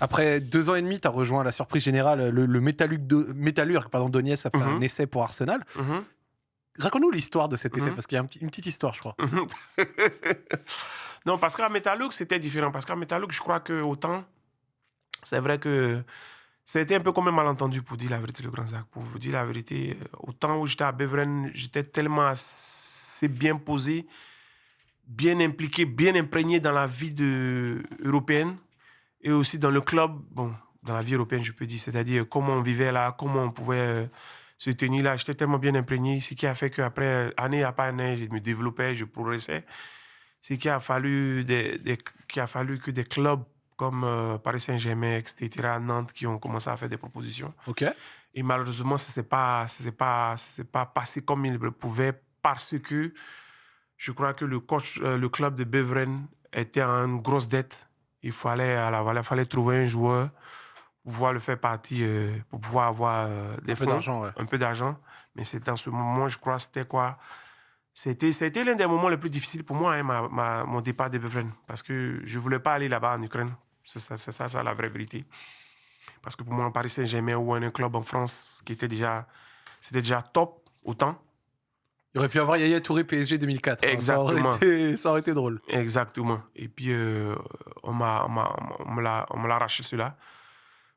Après 2 ans et demi, tu as rejoint la surprise générale, le Métallurgue Donetsk a fait un Mhm, essai pour Arsenal. mhm, Raconte-nous l'histoire de cet essai, mhm, parce qu'il y a une petite histoire, je crois. mhm. Non, parce qu'à Metalux, c'était différent. Parce qu'à Metalux, je crois que autant, c'est vrai que c'était un peu comme un malentendu, pour dire la vérité, le grand Zach. Pour vous dire la vérité, au temps où j'étais à Beveren, j'étais tellement assez bien posé, bien impliqué, bien imprégné dans la vie européenne et aussi dans le club, bon, dans la vie européenne, je peux dire, c'est-à-dire comment on vivait là, comment on pouvait se tenir là. J'étais tellement bien imprégné, ce qui a fait qu'après, année après année, je me développais, je progressais. Ce qui a fallu, qu'il a fallu que des clubs comme Paris Saint-Germain, etc., Nantes, qui ont commencé à faire des propositions. Ok. Et malheureusement, ça s'est pas passé comme il le pouvait parce que je crois que le coach, le club de Beveren était en grosse dette. Il fallait trouver un joueur pour pouvoir le faire partir, pour pouvoir avoir des Un peu fonds, d'argent, ouais. un peu d'argent. Mais c'était en ce moment, je crois, c'était quoi? C'était l'un des moments les plus difficiles pour moi, hein, mon départ de Beveren. Parce que je ne voulais pas aller là-bas en Ukraine. C'est ça la vraie vérité. Parce que pour moi, Paris Saint-Germain ou un club en France c'était déjà top autant. Il aurait pu avoir Yaya Touré PSG 2004, hein. Exactement. Ça aurait été drôle. Exactement. Et puis, on me l'a arraché cela.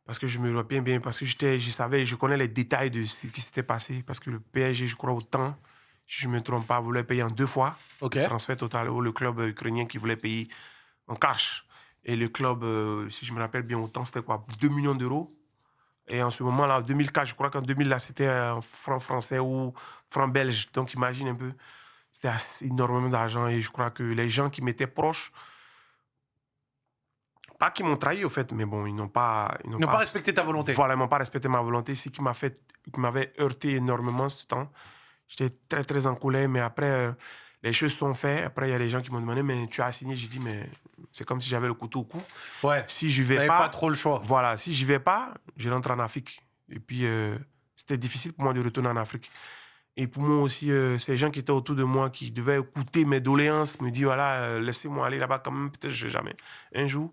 Parce que je me rappelle bien, parce que je connais les détails de ce qui s'était passé. Parce que le PSG, je crois, autant, si je ne me trompe pas, voulait payer en 2 fois Ok. le transfert total, ou le club ukrainien qui voulait payer en cash. Et le club, si je me rappelle bien, autant, c'était quoi, 2 millions d'euros. Et en ce moment-là, en 2004, je crois qu'en 2000, là, c'était un franc français ou franc belge. Donc, imagine un peu, c'était énormément d'argent. Et je crois que les gens qui m'étaient proches, pas qu'ils m'ont trahi, au fait, mais bon, Ils n'ont pas respecté ta volonté. voilà, ils n'ont pas respecté ma volonté, ce qui m'avait heurté énormément ce temps. J'étais très, très en colère, mais après, les choses sont faites. Après, il y a des gens qui m'ont demandé, mais tu as signé? J'ai dit, mais c'est comme si j'avais le couteau au cou. Ouais. Si je vais T'avais pas trop le choix. voilà, si je vais pas, je rentre en Afrique. Et puis, c'était difficile pour moi de retourner en Afrique. Et pour moi aussi, ces gens qui étaient autour de moi, qui devaient écouter mes doléances, me dire, voilà, laissez-moi aller là-bas quand même, peut-être je vais jamais. Un jour,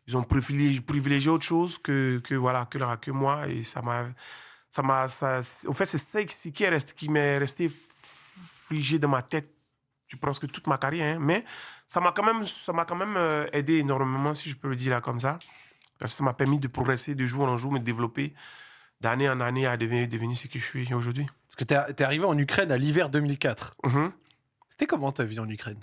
ils ont privilégié autre chose voilà, que moi. Et au fait, c'est ça qui m'est resté figé dans ma tête, je pense que toute ma carrière. Hein. Mais ça m'a quand même aidé énormément, si je peux le dire là comme ça. Parce que ça m'a permis de progresser de jour en jour, me développer d'année en année à devenir ce que je suis aujourd'hui. Parce que t'es arrivé en Ukraine à l'hiver 2004. Mhm. C'était comment ta vie en Ukraine?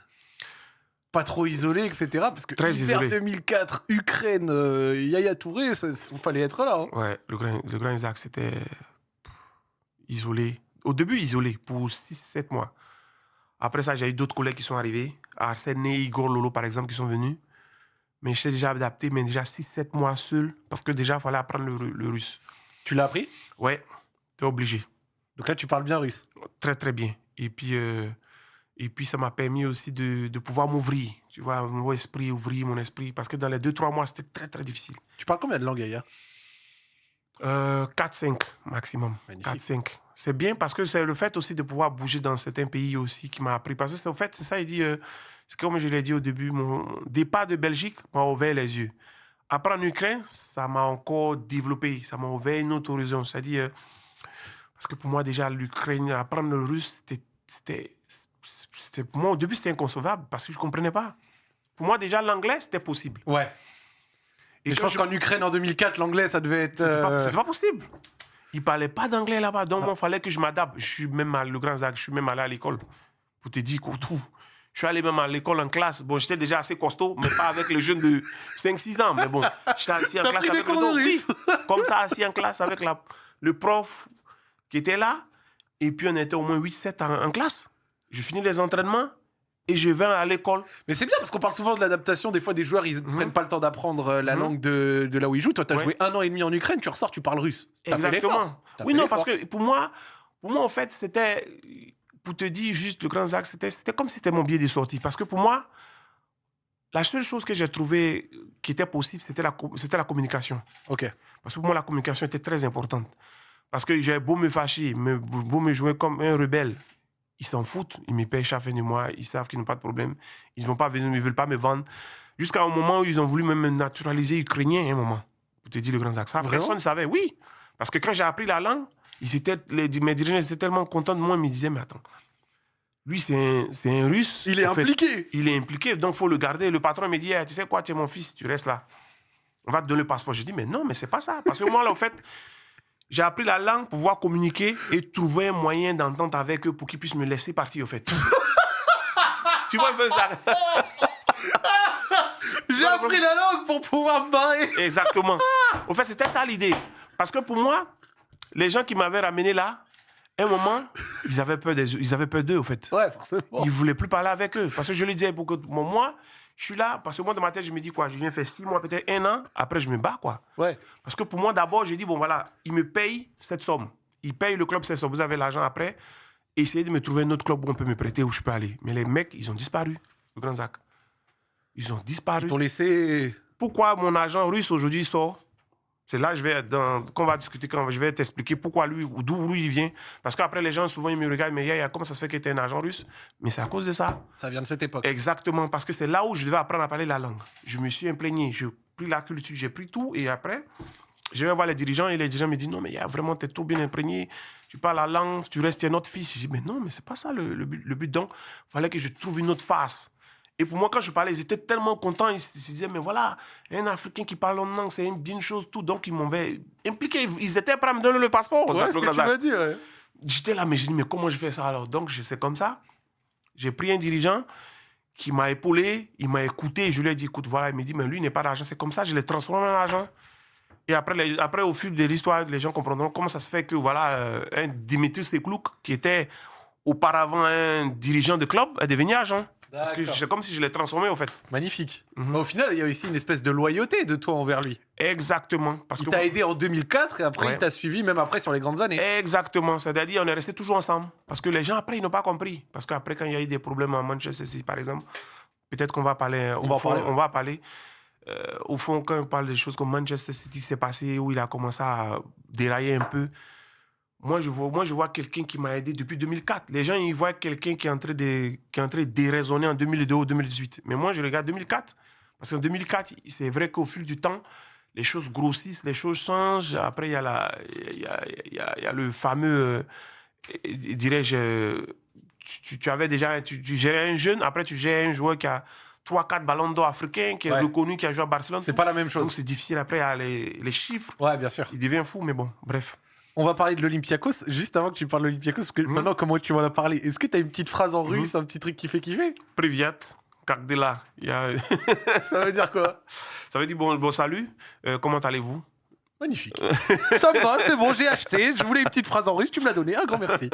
Pas trop isolé, etc. Parce que Très hiver isolé. 2004, Ukraine, Yaya Touré, il fallait être là. Hein. Ouais, le grand Isaac, c'était isolé. Au début, isolé pour 6 7 mois. Après ça, j'ai eu d'autres collègues qui sont arrivés. Arsène et Igor Lolo, par exemple, qui sont venus. Mais j'étais déjà adapté, mais déjà 6 7 mois seul. Parce que déjà, il fallait apprendre le russe. Tu l'as appris? Ouais, t'es obligé. Donc là, tu parles bien russe. Très, très bien. Et puis ça m'a permis aussi de pouvoir m'ouvrir. Tu vois, mon esprit, ouvrir mon esprit. Parce que dans les 2 3 mois, c'était très, très difficile. Tu parles combien de langues, Yaya? 4 5 maximum. Magnifique. 4 5. C'est bien parce que c'est le fait aussi de pouvoir bouger dans certains pays aussi qui m'a appris. Parce que au fait, c'est ça, il dit, c'est comme je l'ai dit au début, mon départ de Belgique m'a ouvert les yeux. Après en Ukraine, ça m'a encore développé, ça m'a ouvert une autre horizon. C'est-à-dire, parce que pour moi déjà, l'Ukraine, apprendre le russe, pour moi, au début, c'était inconcevable parce que je ne comprenais pas. Pour moi, déjà, l'anglais, c'était possible. Ouais. Et je pense qu'en Ukraine, en 2004, l'anglais, ça devait être... C'était pas possible. Ils ne parlaient pas d'anglais là-bas. Donc, Non. moi, il fallait que je m'adapte. Je suis même le grand Zach, je suis même allé à l'école. Pour te dire tout. Je suis allé même à l'école en classe. Bon, j'étais déjà assez costaud, mais pas avec les jeunes de 5 6 ans. Mais bon, j'étais assis en T'as classe pris des avec le cours de dos. Oui, russe? comme ça, assis en classe avec le prof qui était là. Et puis, on était au moins 8 7 en classe. Je finis les entraînements et je vais à l'école. Mais c'est bien parce qu'on parle souvent de l'adaptation. Des fois, des joueurs, ils prennent pas le temps d'apprendre la langue de là où ils jouent. Toi, tu as joué 1 an et demi en Ukraine, tu ressors, tu parles russe. T'as fait l'effort. Exactement. Oui, non, parce que pour moi, en fait, c'était, pour te dire juste le grand Zach, c'était comme si c'était mon billet de sortie. Parce que pour moi, la seule chose que j'ai trouvée qui était possible, c'était la communication. Ok. Parce que pour moi, la communication était très importante. Parce que j'ai beau me fâcher, beau me jouer comme un rebelle, ils s'en foutent. Ils me payent chaque fin du mois, ils savent qu'ils n'ont pas de problème. Ils ne vont pas venir, ils ne veulent pas me vendre. Jusqu'à un moment où ils ont voulu même me naturaliser ukrainien, un moment. te dire le Grand Zac. Ça, Vraiment? personne ne savait, oui. Parce que quand j'ai appris la langue, mes dirigeants étaient tellement contents de moi, ils me disaient, mais attends, lui, c'est un Russe. Il est impliqué. Il est impliqué, donc il faut le garder. Le patron me dit, tu sais quoi, tu es mon fils, tu restes là. On va te donner le passeport. Je dis, mais non, mais c'est pas ça. Parce que moi, là, en fait, j'ai appris la langue pour pouvoir communiquer et trouver un moyen d'entente avec eux pour qu'ils puissent me laisser partir, au fait. Tu vois un peu ça? J'ai appris la langue pour pouvoir me barrer. Exactement. Au fait, c'était ça l'idée. Parce que pour moi, les gens qui m'avaient ramené là, à un moment, ils avaient peur d'eux, au fait. Ouais, forcément. Ils ne voulaient plus parler avec eux. Parce que je lui disais, moi, je suis là, parce que moi, dans ma tête, je me dis quoi, je viens faire 6 mois, peut-être 1 an, après, je me bats, quoi. Ouais. Parce que pour moi, d'abord, j'ai dit, bon, voilà, ils me payent cette somme. Ils payent le club cette somme. Vous avez l'argent après. Essayez de me trouver un autre club où on peut me prêter, où je peux aller. Mais les mecs, ils ont disparu, le Grand Zac. Ils ont disparu. Ils t'ont laissé... Pourquoi mon agent russe aujourd'hui sort? C'est là qu'on va discuter, quand je vais t'expliquer pourquoi lui, d'où lui il vient. Parce qu'après, les gens, souvent, ils me regardent, mais Yaya, comment ça se fait que tu es un agent russe? Mais c'est à cause de ça. Ça vient de cette époque. Exactement, parce que c'est là où je devais apprendre à parler la langue. Je me suis imprégné, j'ai pris la culture, j'ai pris tout, et après, je vais voir les dirigeants, et les dirigeants me disent, non, mais vraiment, tu es trop bien imprégné, tu parles la langue, tu restes notre fils. Je dis, mais non, mais c'est pas ça le but. Donc, il fallait que je trouve une autre face. Et pour moi, quand je parlais, ils étaient tellement contents. Ils se disaient, mais voilà, un Africain qui parle en langue, c'est une bien chose, tout. Donc, ils m'avaient impliqué. Ils étaient prêts à me donner le passeport. Ouais, ce que tu m'as dit, ouais. J'étais là, mais je dis, mais comment je fais ça alors? Donc, c'est comme ça. J'ai pris un dirigeant qui m'a épaulé, il m'a écouté. Je lui ai dit, écoute, voilà, il m'a dit, mais lui, il n'est pas d'argent. C'est comme ça, je l'ai transformé en argent. Et après, au fil de l'histoire, les gens comprendront comment ça se fait que, voilà, un Dimitri Seklouk, qui était auparavant un dirigeant de club, est devenu agent. Parce que c'est comme si je l'ai transformé, au fait. Magnifique. Mais au final, il y a aussi une espèce de loyauté de toi envers lui. Exactement. Parce il que t'a aidé en 2004 et après, il t'a suivi même après sur les grandes années. Exactement. C'est-à-dire, on est restés toujours ensemble. Parce que les gens, après, ils n'ont pas compris. Parce qu'après, quand il y a eu des problèmes à Manchester City, par exemple, peut-être qu'on va parler. On va parler. Au fond, quand on parle des choses comme Manchester City s'est passé, où il a commencé à dérailler un peu, moi, je vois quelqu'un qui m'a aidé depuis 2004. Les gens, ils voient quelqu'un qui est en train de déraisonner en 2002 ou 2018. Mais moi, je regarde 2004. Parce qu'en 2004, c'est vrai qu'au fil du temps, les choses grossissent, les choses changent. Après, il y a le fameux, dirais-je, tu gérais un jeune, après tu gères un joueur qui a 3-4 ballons d'or africains, qui est reconnu, qui a joué à Barcelone. C'est pas la même chose. Donc c'est difficile après à les chiffres. Ouais, bien sûr. Il devient fou, mais bon, bref. On va parler de l'Olympiakos. Juste avant que tu parles de l'Olympiakos, parce que maintenant, comment tu vas en parler? Est-ce que tu as une petite phrase en russe, un petit truc qui fait kiffer? Privyat, Kakdela. Ça veut dire quoi? Ça veut dire bon salut, comment allez-vous? Magnifique. Ça va, c'est bon, j'ai acheté. Je voulais une petite phrase en russe, tu me l'as donné. Un grand merci.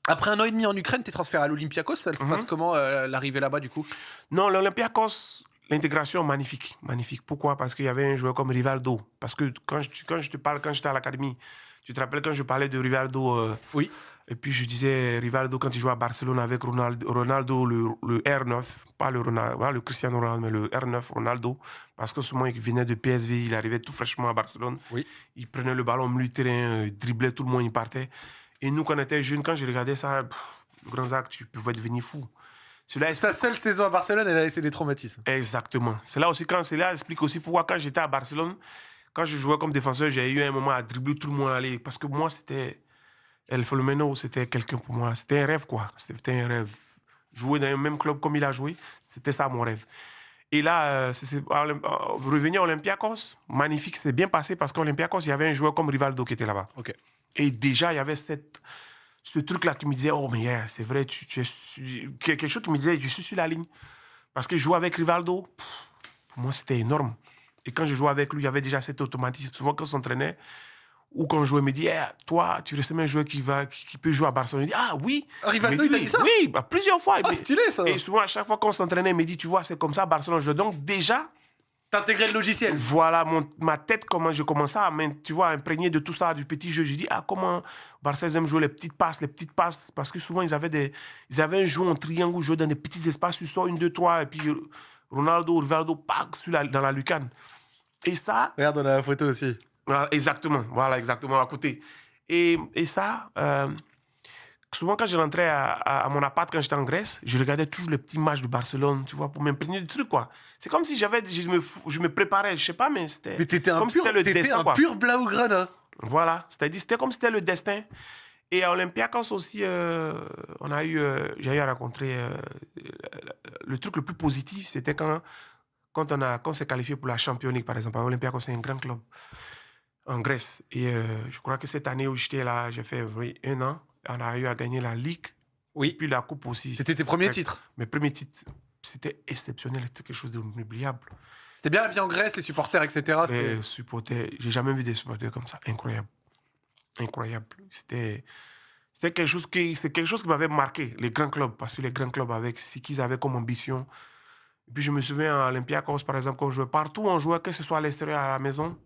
Après 1 an et demi en Ukraine, tu es transféré à l'Olympiakos. Ça se passe comment l'arrivée là-bas du coup? Non, l'Olympiakos, l'intégration magnifique, magnifique. Pourquoi? Parce qu'il y avait un joueur comme Rivaldo. Parce que quand je te parle, quand j'étais à l'académie, tu te rappelles quand je parlais de Rivaldo? Oui. Et puis je disais Rivaldo quand il jouait à Barcelone avec Ronaldo, le R9, pas le Cristiano Ronaldo, mais le R9 Ronaldo, parce que ce moment il venait de PSV, il arrivait tout fraîchement à Barcelone. Oui. Il prenait le ballon au milieu de terrain, il driblait tout le monde, il partait. Et nous, quand on était jeunes, quand je regardais ça, le Grand Zac, tu pouvais devenir fou. Sa seule saison à Barcelone, elle a laissé des traumatismes. Exactement. Cela explique aussi pourquoi quand j'étais à Barcelone, quand je jouais comme défenseur, j'ai eu un moment à dribbler tout le monde aller. Parce que moi, c'était... El Philomeno, c'était quelqu'un pour moi. C'était un rêve, quoi. C'était un rêve. Jouer dans le même club comme il a joué, c'était ça mon rêve. Et là, revenir à Olympiakos, magnifique, c'est bien passé parce qu'à Olympiakos, il y avait un joueur comme Rivaldo qui était là-bas. Okay. Et déjà, il y avait ce truc-là qui me disait, oh, mais yeah, c'est vrai, quelque chose qui me disait, je suis sur la ligne. Parce que jouer avec Rivaldo, pour moi, c'était énorme. Et quand je jouais avec lui, il y avait déjà cet automatisme. Souvent, quand on s'entraînait, ou quand je jouais, il me dit, hey, toi, tu restes un joueur qui peut jouer à Barcelone. Il dit, ah oui. Rivaldo, il t'a dit ça? Oui, plusieurs fois. Ah, stylé, ça. Et souvent, à chaque fois qu'on s'entraînait, il me dit, tu vois, c'est comme ça, Barcelone. Donc, déjà... T'intégrais le logiciel. Voilà, ma tête, comment je commençais à imprégner de tout ça, du petit jeu. Je dis, comment Barcelone aime jouer les petites passes. Parce que souvent, ils avaient un jeu en triangle, jouer dans des petits espaces, tu sors 1, 2, 3, et puis Ronaldo, Rivaldo, dans la lucarne. Et ça... Regarde, on a la photo aussi. Exactement, voilà, exactement, à côté. Et ça, souvent, quand je rentrais à mon appart, quand j'étais en Grèce, je regardais toujours les petits matchs de Barcelone, tu vois, pour m'imprégner du truc, quoi. C'est comme si je me préparais, je sais pas, mais c'était Mais t'étais comme si c'était le destin, quoi. pur Blaugrana. Voilà, c'est-à-dire, c'était comme si c'était le destin. Et à Olympiakos aussi, j'ai eu à rencontrer le truc le plus positif, c'était quand on s'est qualifié pour la Champions League, par exemple. À Olympiakos, c'est un grand club en Grèce. Et je crois que cette année où j'étais là, j'ai fait un an, on a eu à gagner la Ligue, Oui. puis la Coupe aussi. C'était tes premiers titres. Mes premiers titres, c'était exceptionnel, c'était quelque chose d'inoubliable. C'était bien la vie en Grèce, les supporters, etc. Les supporters, j'ai jamais vu des supporters comme ça, incroyable. Incroyable. C'est quelque chose qui m'avait marqué, les grands clubs, parce que les grands clubs, avec ce qu'ils avaient comme ambition. Et puis je me souviens à Olympiakos, par exemple, quand on jouait partout, on jouait, que ce soit à l'extérieur, à la maison.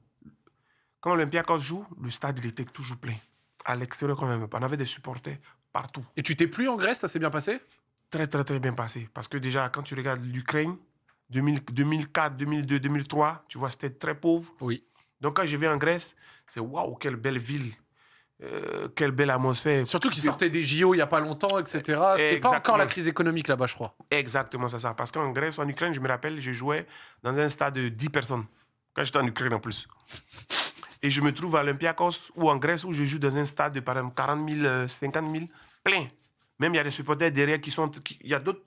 Quand Olympiakos joue, le stade, il était toujours plein. À l'extérieur, quand même, on avait des supporters partout. Et tu t'es plu en Grèce, ça s'est bien passé? Très, très, très bien passé. Parce que déjà, quand tu regardes l'Ukraine, 2004, 2002, 2003, tu vois, c'était très pauvre. Oui. Donc quand je vais en Grèce, c'est waouh, quelle belle ville. Quelle belle atmosphère. Surtout qu'ils sortaient des JO il n'y a pas longtemps, etc. C'était pas encore la crise économique là-bas, je crois. Exactement, c'est ça. Parce qu'en Grèce, en Ukraine, je me rappelle, je jouais dans un stade de 10 personnes. Quand j'étais en Ukraine en plus. Et je me trouve à Olympiakos ou en Grèce où je joue dans un stade de par exemple 40 000, 50 000, plein. Même il y a des supporters derrière qui sont... Il y a d'autres...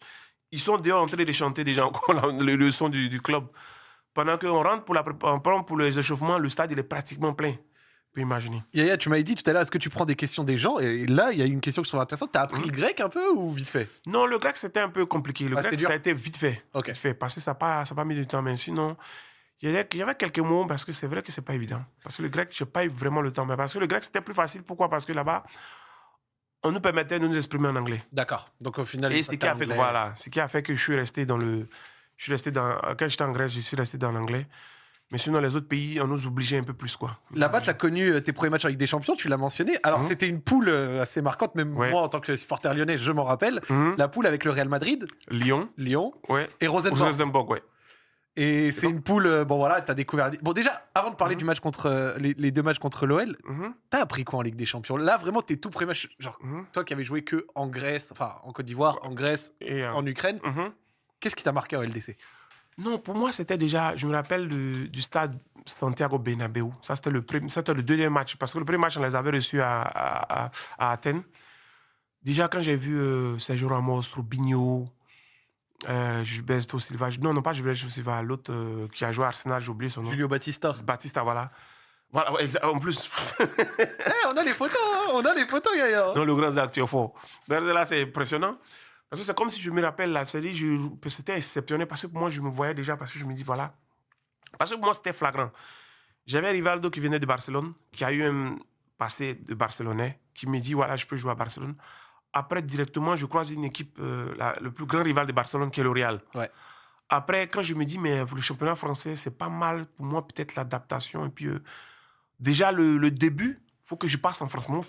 Ils sont dehors en train de chanter déjà encore le son du club. Pendant qu'on rentre pour les échauffements, le stade il est pratiquement plein. Tu peux imaginer. Yaya, tu m'avais dit tout à l'heure, est-ce que tu prends des questions des gens? Et là, il y a une question que je trouve intéressante. T'as appris le grec un peu ou vite fait? Non, le grec, c'était un peu compliqué. Le grec, ça a été vite fait. Okay. Vite fait, parce que ça n'a pas mis du temps. Mais sinon, il y avait quelques mots, parce que c'est vrai que ce n'est pas évident. Parce que le grec, je n'ai pas eu vraiment le temps. Mais parce que le grec, c'était plus facile. Pourquoi? Parce que là-bas, on nous permettait de nous exprimer en anglais. D'accord. Donc au final, et ce qui a fait que je suis resté dans le... Quand j'étais en Grèce, je suis resté dans l'anglais. Mais sinon, les autres pays, on nous obligeait un peu plus, quoi. Là-bas, tu as connu tes premiers matchs avec des champions, tu l'as mentionné. Alors, c'était une poule assez marquante, même moi, en tant que supporter lyonnais, je m'en rappelle. La poule avec le Real Madrid. Lyon. Et Rosenborg. Ouais. Et c'est une poule, bon voilà, tu as découvert... Bon déjà, avant de parler du match contre les deux matchs contre l'OL, t'as appris quoi en Ligue des Champions? Là, vraiment, tes tout premiers matchs, genre, toi qui avais joué que en Grèce, enfin, en Côte d'Ivoire, en Grèce, et en Ukraine, qu'est-ce qui t'a marqué en LDC? Non, pour moi, c'était déjà... Je me rappelle du stade Santiago Bernabéu. Ça, c'était le deuxième match. Parce que le premier match, on les avait reçus à Athènes. Déjà, quand j'ai vu Sergio Ramos, Robinho, Gilberto Silva... Non, pas Gilberto Silva, l'autre qui a joué à Arsenal, j'ai oublié son nom. Julio Batista. Batista, voilà. Voilà, en plus... On a les photos, hein, on a les photos, Yaya. Non, le grand acteur fort. Là, c'est impressionnant. Parce que c'est comme si je me rappelle la série, c'était exceptionnel parce que pour moi, je me voyais déjà, parce que je me dis, voilà. Parce que pour moi, c'était flagrant. J'avais Rivaldo qui venait de Barcelone, qui a eu un passé de Barcelonais, qui me dit, voilà, je peux jouer à Barcelone. Après, directement, je croise une équipe, le plus grand rival de Barcelone, qui est le Real. Ouais. Après, quand je me dis, mais le championnat français, c'est pas mal pour moi, peut-être l'adaptation. Et puis, déjà, le début, il faut que je passe en France. Moi,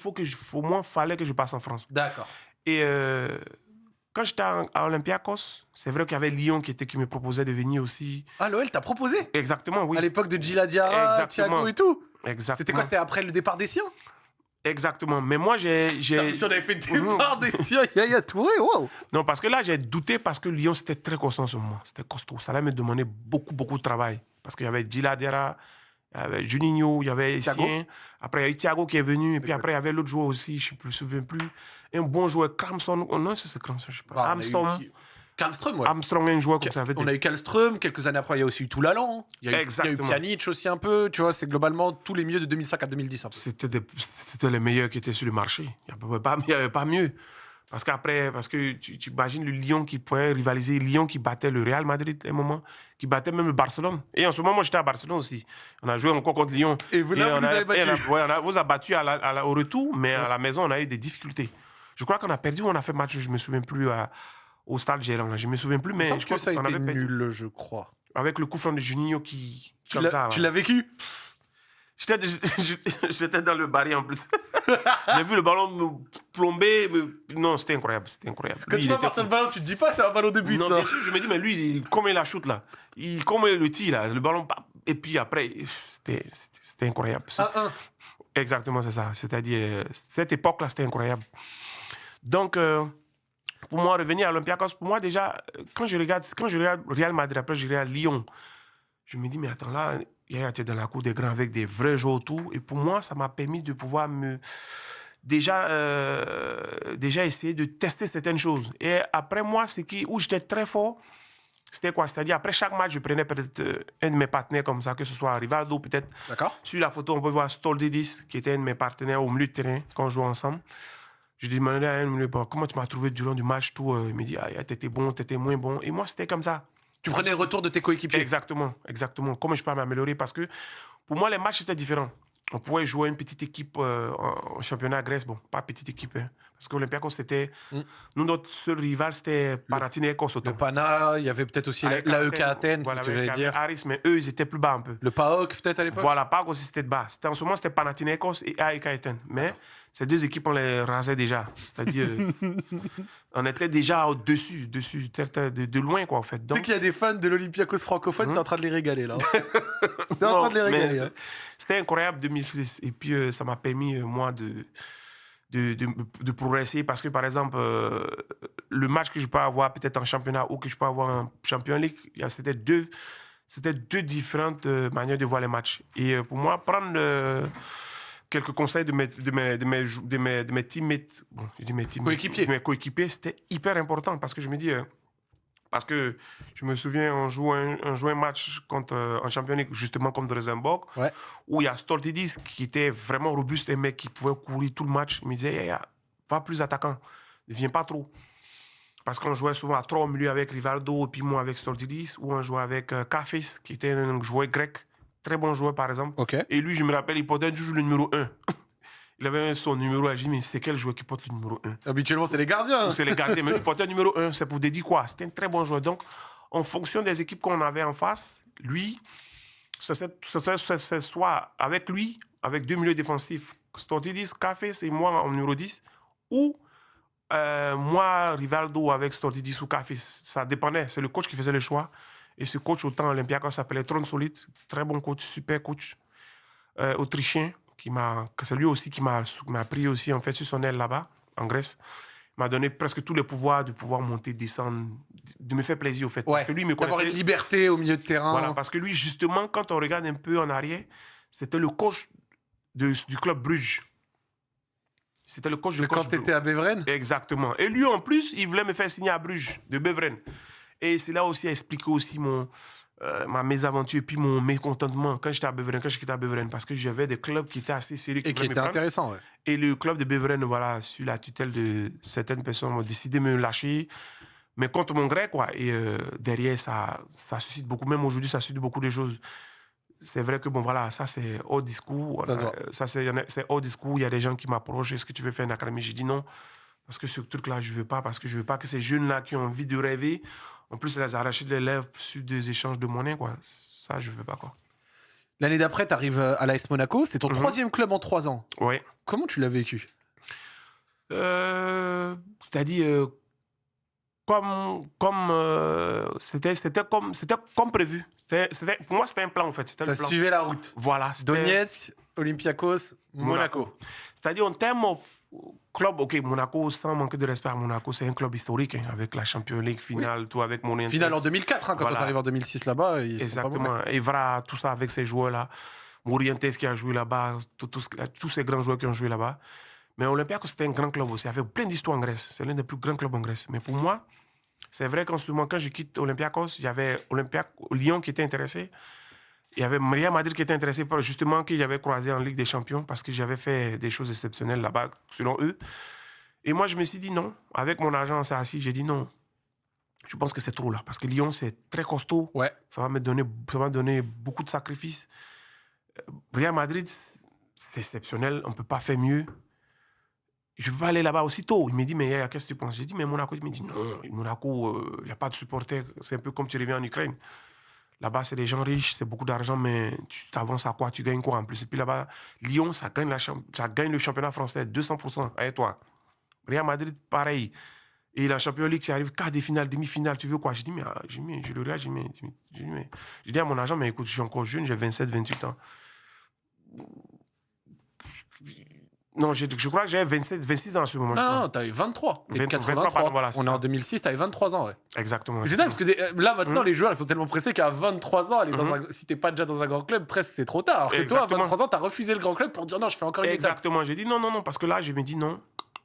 fallait que je passe en France. D'accord. Et... quand j'étais à Olympiakos, c'est vrai qu'il y avait Lyon qui me proposait de venir aussi. Ah, l'OL t'a proposé? Exactement, oui. À l'époque de Gila Diarra, Thiago et tout. Exactement. C'était quoi? C'était après le départ des siens? Exactement. Mais moi, j'ai... Si on avait fait le départ des siens, Yaya Touré, wow. Non, parce que là, j'ai douté parce que Lyon, c'était très constant sur moi. C'était costaud. Ça allait me demander beaucoup, beaucoup de travail. Parce qu'il y avait Gila Diarra, il y avait Juninho, il y avait Essien. Après, il y a eu Thiago qui est venu. Et puis après, il y avait l'autre joueur aussi, je ne me souviens plus. Un bon joueur, Kramson. Oh non, c'est Kramson, je ne sais pas. Armstrong. Karlström, ouais. Armstrong, un joueur comme ça. On a eu Karlström, quelques années après, il y a aussi eu Toulalan. Il y a eu Pjanic aussi un peu. Tu vois, c'est globalement tous les milieux de 2005 à 2010. C'était les meilleurs qui étaient sur le marché. Il n'y avait pas mieux. Parce que tu imagines le Lyon qui pouvait rivaliser, Lyon qui battait le Real Madrid à un moment, qui battait même le Barcelone. Et en ce moment, moi, j'étais à Barcelone aussi. On a joué encore contre Lyon. Et vous avez battu. On vous a battu au retour, mais à la maison, on a eu des difficultés. Je crois qu'on a perdu ou on a fait match, je ne me souviens plus, au stade Gérard. Je ne me souviens plus, mais je crois que ça a été nul, je crois. Avec le coup franc de Juninho qui... Tu l'as vécu? J'étais dans le baril en plus. J'ai vu le ballon me plomber. Non, c'était incroyable. Quand tu vas passer le ballon, tu te dis pas c'est un ballon de but. Non, bien sûr, je me dis, mais lui, comment il la shoot là? Comment il le tire là? Le ballon. Et puis après, c'était incroyable. 1-1. Exactement, c'est ça. C'est-à-dire, cette époque-là, c'était incroyable. Donc, pour moi, revenir à Olympiakos, pour moi, déjà, quand je regarde Real Madrid, après je regarde Lyon, je me dis, mais attends, là, tu es dans la cour des grands avec des vrais joueurs autour. Et pour moi, ça m'a permis de pouvoir déjà essayer de tester certaines choses. Et après moi, où j'étais très fort, c'était quoi? C'est-à-dire, après chaque match, je prenais peut-être un de mes partenaires comme ça, que ce soit Rivaldo, peut-être. D'accord. Sur la photo, on peut voir Stoltidis, qui était un de mes partenaires au milieu de terrain, quand on jouait ensemble. Je demandais à un, comment tu m'as trouvé durant du match, tout. Il me dit, ah, t'étais bon, t'étais moins bon. Et moi, c'était comme ça. Tu prenais le retour de tes coéquipiers. Exactement. Comment je peux m'améliorer? Parce que pour moi, les matchs étaient différents. On pouvait jouer une petite équipe en championnat à Grèce. Bon, pas petite équipe, hein, parce qu'Olympiakos, c'était... Nous, notre seul rival, c'était Panathinaikos. Le Pana, il y y avait aussi l'AEK Athènes, voilà, c'est ce que j'allais dire. Aris, mais eux, ils étaient plus bas un peu. Le PAOK, peut-être, à l'époque. Voilà, PAOK aussi, c'était bas. En ce moment, c'était Panathinaikos et AEK Athènes. Mais ces deux équipes, on les rasait déjà. C'est-à-dire, on était déjà au-dessus, de loin, quoi, en fait. Donc, tu sais qu'il y a des fans de l'Olympiakos francophone, t'es en train de les régaler, là. T'es en train de les régaler. C'était incroyable, 2006. Et puis, ça m'a permis, moi, de progresser. Parce que, par exemple, le match que je peux avoir peut-être en championnat ou que je peux avoir en Champions League, c'était deux différentes manières de voir les matchs. Et pour moi, prendre quelques conseils de mes teammates, bon, je dis mes teammates, mes coéquipiers, c'était hyper important parce que je me dis... Parce que je me souviens, on joue un match en Champions League, justement contre Rosenborg, où il y a Stoltidis qui était vraiment robuste, un mec qui pouvait courir tout le match. Il me disait, va plus attaquant, ne viens pas trop. Parce qu'on jouait souvent à 3 au milieu avec Rivaldo, et puis moi avec Stoltidis, ou on jouait avec Kafis, qui était un joueur grec, très bon joueur par exemple. Et lui, je me rappelle, il portait toujours le numéro 1. Il avait son numéro à mais c'est quel joueur qui porte le numéro 1? Habituellement, c'est les gardiens. C'est les gardiens, mais il portait le numéro 1. C'est pour dédier quoi? C'était un très bon joueur. Donc, en fonction des équipes qu'on avait en face, lui, c'est soit avec lui, avec 2 milieux défensifs, Stoltidis, Café, c'est moi en numéro 10, ou moi, Rivaldo, avec Stoltidis ou Café. Ça dépendait. C'est le coach qui faisait le choix. Et ce coach, autant Olympiakos, s'appelait Tronsolit. Très bon coach, super coach, autrichien. C'est lui aussi qui m'a pris aussi en fait sur son aile là-bas, en Grèce. Il m'a donné presque tous les pouvoirs de pouvoir monter, descendre, de me faire plaisir au fait. Parce que lui, il me connaissait. D'avoir une liberté au milieu de terrain. Voilà, parce que lui, justement, quand on regarde un peu en arrière, c'était le coach du club Bruges. C'était le coach du club. Quand tu étais à Beveren? Exactement. Et lui, en plus, il voulait me faire signer à Bruges, de Beveren. Et c'est là aussi à expliquer aussi ma mésaventure et puis mon mécontentement quand j'étais à Beveren, quand je quittais à Beveren, parce que j'avais des clubs qui étaient assez sérieux. Et qui étaient intéressants, ouais. Et le club de Beveren, voilà, sur la tutelle de certaines personnes, ont décidé de me lâcher, mais contre mon gré, quoi. Et derrière, ça suscite beaucoup, même aujourd'hui, ça suscite beaucoup de choses. C'est vrai que, bon, voilà, ça, c'est hors discours. C'est hors discours. Il y a des gens qui m'approchent. Est-ce que tu veux faire une académie? J'ai dit non. Parce que ce truc-là, je ne veux pas. Parce que je ne veux pas que ces jeunes-là qui ont envie de rêver, en plus, les arracher de les lèvres sur des échanges de monnaie, quoi. Ça, je ne veux pas, quoi. L'année d'après, tu arrives à l'AS Monaco. C'est ton 3e club en 3 ans. Oui. Comment tu l'as vécu? C'est-à-dire, c'était comme prévu. Pour moi, c'était un plan, en fait. Ça suivait la route. Voilà. Donetsk, Olympiakos, Monaco. C'est-à-dire, en termes de club, OK, Monaco, sans manquer de respect à Monaco, c'est un club historique, hein, avec la Champions League finale, tout avec Monaco. Finale en 2004, hein, quand on arrive en 2006 là-bas. Exactement. Evra, tout ça avec ces joueurs-là. Morientes qui a joué là-bas, tous ces grands joueurs qui ont joué là-bas. Mais Olympiakos, c'était un grand club aussi, avec plein d'histoires en Grèce. C'est l'un des plus grands clubs en Grèce. Mais pour moi, c'est vrai qu'en ce moment, quand je quitte Olympiakos, il y avait Lyon qui était intéressé. Il y avait Real Madrid qui était intéressé par justement qu'il y avait croisé en Ligue des Champions parce que j'avais fait des choses exceptionnelles là-bas, selon eux. Et moi, je me suis dit non. Avec mon agent, c'est assis, j'ai dit non. Je pense que c'est trop là. Parce que Lyon, c'est très costaud. Ouais. Ça va me donner beaucoup de sacrifices. Real Madrid, c'est exceptionnel. On ne peut pas faire mieux. Je ne peux pas aller là-bas aussitôt. Il me dit, mais qu'est-ce que tu penses? J'ai dit, mais Monaco. Il me dit, non, Monaco, il n'y a pas de supporters. C'est un peu comme tu reviens en Ukraine. Là-bas, c'est des gens riches, c'est beaucoup d'argent, mais tu t'avances à quoi? Tu gagnes quoi en plus? Et puis là-bas, Lyon, ça gagne le championnat français 200%. Et toi? Real Madrid, pareil. Et la Champions League, tu arrives quart de finale, demi-finale, tu veux quoi? Je dis, mais je le regarde, je dis à mon agent, mais écoute, je suis encore jeune, j'ai 27, 28 ans. Non, je crois que j'avais 26 ans en ce moment. Non, t'avais 23. T'es 83. Voilà, on est en 2006, t'avais 23 ans, ouais. Exactement. C'est dingue, parce que là, maintenant, les joueurs, ils sont tellement pressés qu'à 23 ans, si t'es pas déjà dans un grand club, presque c'est trop tard. Alors que toi, à 23 ans, t'as refusé le grand club pour dire non, je fais encore une étape. Exactement. J'ai dit non, parce que là, je me dis non,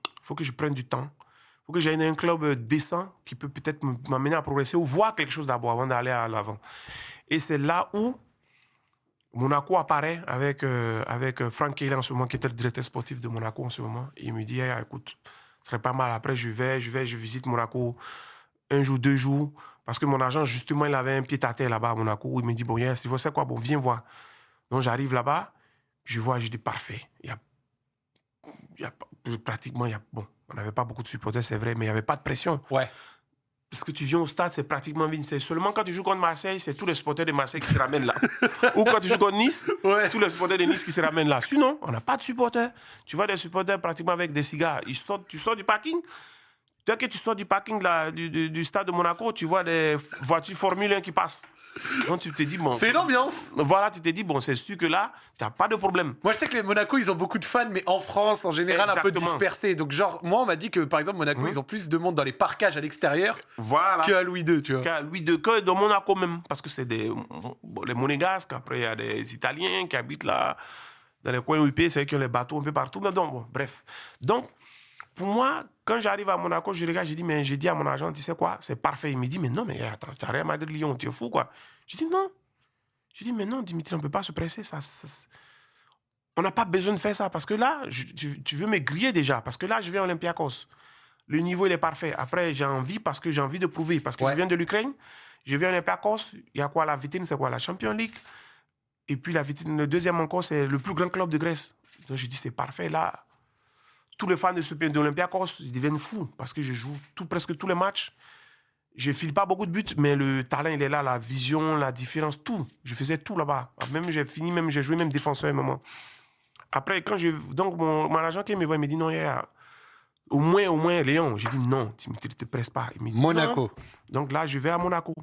il faut que je prenne du temps. Il faut que j'aille dans un club décent qui peut peut-être m'amener à progresser ou voir quelque chose d'abord avant d'aller à l'avant. Et c'est là où Monaco apparaît avec Franck Keila en ce moment, qui était le directeur sportif de Monaco en ce moment. Et il me dit, hey, écoute, ce serait pas mal. Après, je visite Monaco 1 jour, 2 jours. Parce que mon agent, justement, il avait un pied-à-terre là-bas à Monaco. Où il me dit, bon, yes, tu sais quoi, bon, viens voir. Donc, j'arrive là-bas, je vois, je dis, parfait. Bon, on n'avait pas beaucoup de supporters, c'est vrai, mais il n'y avait pas de pression. Ouais. Parce que tu viens au stade, c'est pratiquement vide. C'est seulement quand tu joues contre Marseille, c'est tous les supporters de Marseille qui se ramènent là. Ou quand tu joues contre Nice, tous les supporters de Nice qui se ramènent là. Sinon, on n'a pas de supporters. Tu vois des supporters pratiquement avec des cigares. Tu sors du parking. Dès que tu sors du parking du stade de Monaco, tu vois des voitures Formule 1 qui passent. Donc tu te dis, bon... C'est une ambiance. Voilà, tu te dis, bon, c'est sûr que là, tu n'as pas de problème. Moi, je sais que les Monaco, ils ont beaucoup de fans, mais en France, en général, un peu dispersés. Donc, genre, moi, on m'a dit que, par exemple, Monaco, ils ont plus de monde dans les parkages à l'extérieur qu'à Louis II, tu vois. Qu'à Louis II, que dans Monaco même. Parce que c'est les Monégasques, après, il y a des Italiens qui habitent là, dans les coins UP, c'est eux qui ont les bateaux un peu partout. Mais donc, bon, bref. Donc, pour moi, quand j'arrive à Monaco, je regarde, je dis à mon agent, tu sais quoi, c'est parfait. Il me dit, mais non, mais attends, tu as Real Madrid-Lyon, tu es fou, quoi. Je dis, non. Je dis, mais non, Dimitri, on ne peut pas se presser. On n'a pas besoin de faire ça. Parce que là, tu veux me griller déjà. Parce que là, je vais à Olympiakos. Le niveau, il est parfait. Après, j'ai envie de prouver. Parce que je viens de l'Ukraine. Je vais à Olympiakos. Il y a quoi? La vitrine, c'est quoi? La Champions League. Et puis, la vitrine, le deuxième encore, c'est le plus grand club de Grèce. Donc, je dis, c'est parfait. Là, tous les fans de l'Olympiakos, ils deviennent fous. Parce que je joue presque tous les matchs. Je ne file pas beaucoup de buts, mais le talent, il est là, la vision, la différence, tout. Je faisais tout là-bas. Même j'ai joué même défenseur à un moment. Après, donc mon agent qui me voit, il me dit non, au moins Léon. J'ai dit non, tu ne te presses pas. Il me dit, Monaco. Non. Donc là, je vais à Monaco.